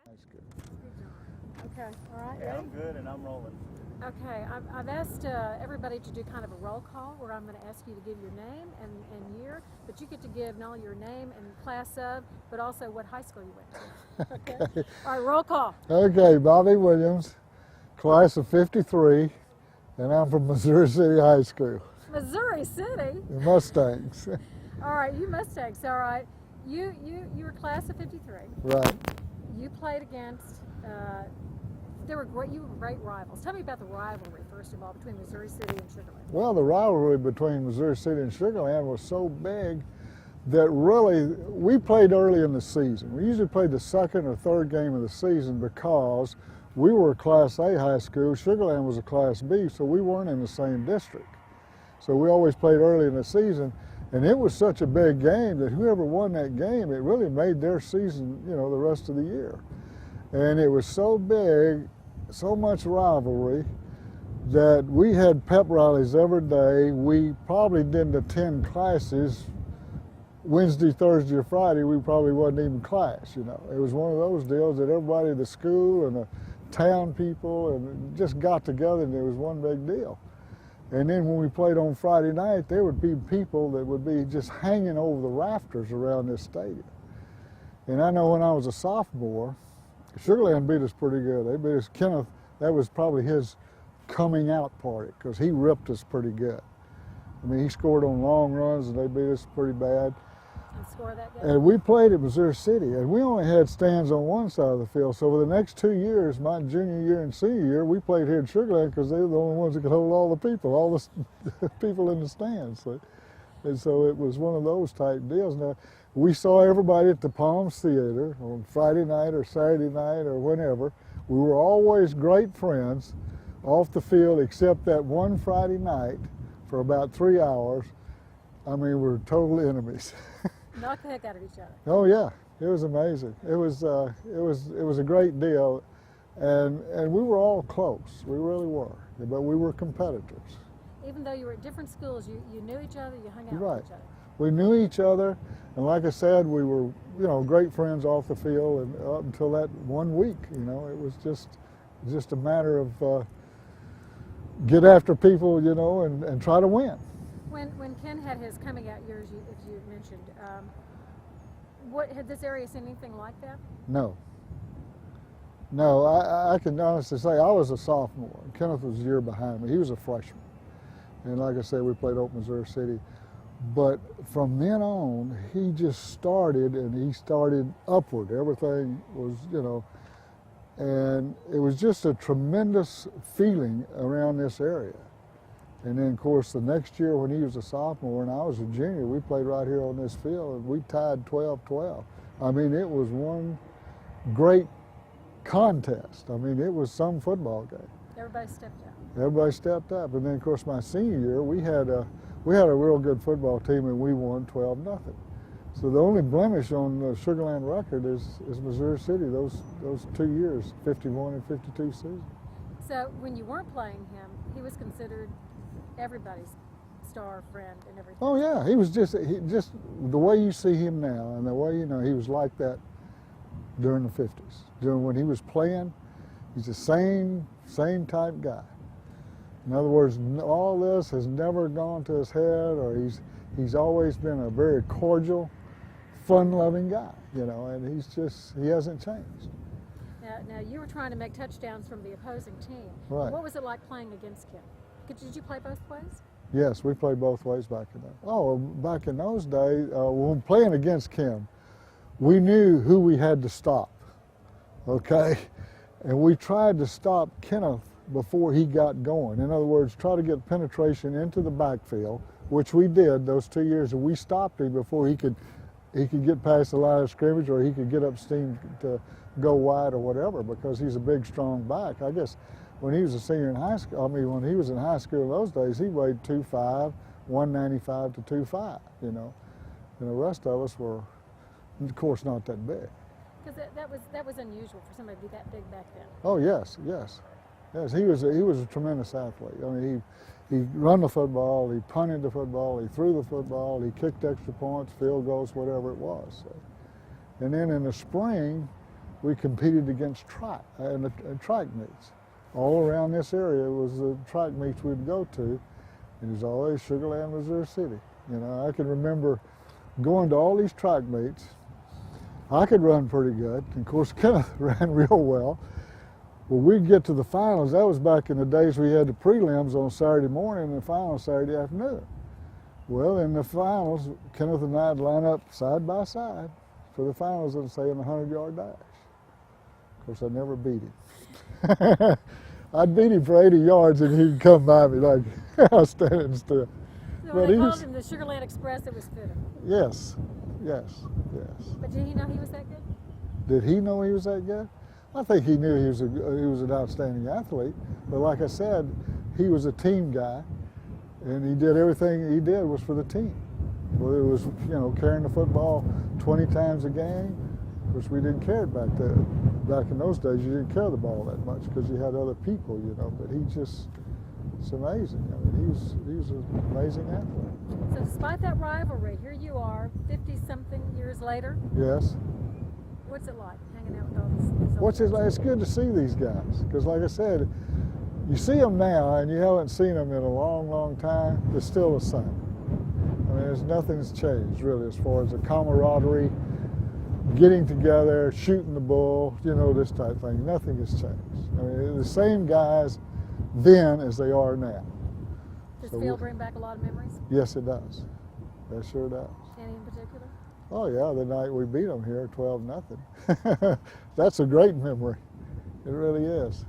Okay, all right. Yeah, Ready? I'm good and I'm rolling. Okay, I've asked everybody to do kind of a roll call where I'm going to ask you to give your name and year, but you get to give not only your name and class of, but also what high school you went to. Okay? All right, roll call. Okay, Bobby Williams, class of '53, and I'm from Missouri City High School. Missouri City? The Mustangs. All right, you Mustangs, all right. You were class of 53. Right. You played against, you were great rivals. Tell me about the rivalry, first of all, between Missouri City and Sugar Land. Well, the rivalry between Missouri City and Sugar Land was so big that really we played early in the season. We usually played the second or third game of the season because we were a Class A high school. Sugar Land was a Class B, so we weren't in the same district. So we always played early in the season, and it was such a big game that whoever won that game, it really made their season, the rest of the year. And it was so big, so much rivalry, that we had pep rallies every day. We probably didn't attend classes Wednesday, Thursday, or Friday. We probably wasn't even class, It was one of those deals that everybody at the school and the town people and just got together, and it was one big deal. And then when we played on Friday night, there would be people that would be just hanging over the rafters around this stadium. And I know when I was a sophomore, Sugar Land beat us pretty good. They beat us. Kenneth, that was probably his coming out party because he ripped us pretty good. I mean, he scored on long runs and they beat us pretty bad. And score that game? And we played at Missouri City, and we only had stands on one side of the field. So for the next 2 years, my junior year and senior year, we played here in Sugar Land because they were the only ones that could hold all the people, all the people in the stands. And so it was one of those type deals. Now, we saw everybody at the Palms Theater on Friday night or Saturday night or whenever. We were always great friends off the field, except that one Friday night for about 3 hours. I mean, we were total enemies. Knock the heck out of each other. Oh yeah, it was amazing. It was a great deal, and we were all close. We really were, but we were competitors. Even though you were at different schools, you knew each other, you hung out Right. with each other. We knew each other, and like I said, we were great friends off the field, and up until that 1 week, it was just a matter of get after people, and try to win. When Ken had his coming out years, as you mentioned, what had this area seen anything like that? No. No, I can honestly say I was a sophomore. Kenneth was a year behind me. He was a freshman. And like I said, we played Oak Missouri City. But from then on, he just started, and he started upward. Everything was, and it was just a tremendous feeling around this area. And then, of course, the next year when he was a sophomore and I was a junior, we played right here on this field, and we tied 12-12. I mean, it was one great contest. I mean, it was some football game. Everybody stepped up. Everybody stepped up. And then, of course, my senior year, we had a real good football team, and we won 12-0. So the only blemish on the Sugar Land record is Missouri City, those 2 years, 51 and 52 season. So when you weren't playing him, he was considered everybody's star friend and everything. Oh yeah, he was just the way you see him now, and the way he was like that during the 50s. During when he was playing, he's the same type guy. In other words, all this has never gone to his head, or he's always been a very cordial, fun-loving guy, and he hasn't changed. Now you were trying to make touchdowns from the opposing team. Right. What was it like playing against him? Did you play both ways? Yes, we played both ways back in those. Oh, back in those days, when playing against Kim, we knew who we had to stop, okay? And we tried to stop Kenneth before he got going. In other words, try to get penetration into the backfield, which we did those 2 years, and we stopped him before he could get past the line of scrimmage, or he could get up steam to go wide or whatever, because he's a big, strong back. I guess when he was a senior in high school, when he was in high school in those days, he weighed 2'5", 195 to 2'5", And the rest of us were, of course, not that big. Because that was unusual for somebody to be that big back then. Oh yes. He was a tremendous athlete. I mean, he run the football, he punted the football, he threw the football, he kicked extra points, field goals, whatever it was. So. And then in the spring, we competed against track and track meets. All around this area was the track meets we'd go to. It was always Sugar Land, Missouri City. You know, I can remember going to all these track meets. I could run pretty good. And of course, Kenneth ran real well. Well, we'd get to the finals. That was back in the days we had the prelims on Saturday morning and the finals Saturday afternoon. Well, in the finals, Kenneth and I'd line up side by side for the finals and say in the 100-yard dash. Of course, I never beat him. I'd beat him for 80 yards and he'd come by me like I was standing still. So But when they he called was, him the Sugar Land Express, it was fitting. yes. But did he know he was that good? Did he know he was that good? I think he knew he was an outstanding athlete. But like I said, he was a team guy, and he did everything he did was for the team. Whether it was, you know, carrying the football 20 times a game, which we didn't care back then. Back in those days, you didn't carry the ball that much because you had other people, you know. But it's amazing. I mean, he was an amazing athlete. So despite that rivalry, here you are, 50-something years later. Yes. What's it like hanging out with all these What's it like? It's good to see these guys because, like I said, you see them now and you haven't seen them in a long, long time. They're still the same. I mean, nothing's changed really as far as the camaraderie, getting together, shooting the bull, you know, this type of thing. Nothing has changed. I mean, they're the same guys then as they are now. Does So field bring back a lot of memories? Yes, it does. It sure does. Any in particular? Oh yeah, the night we beat them here, 12-0. That's a great memory. It really is.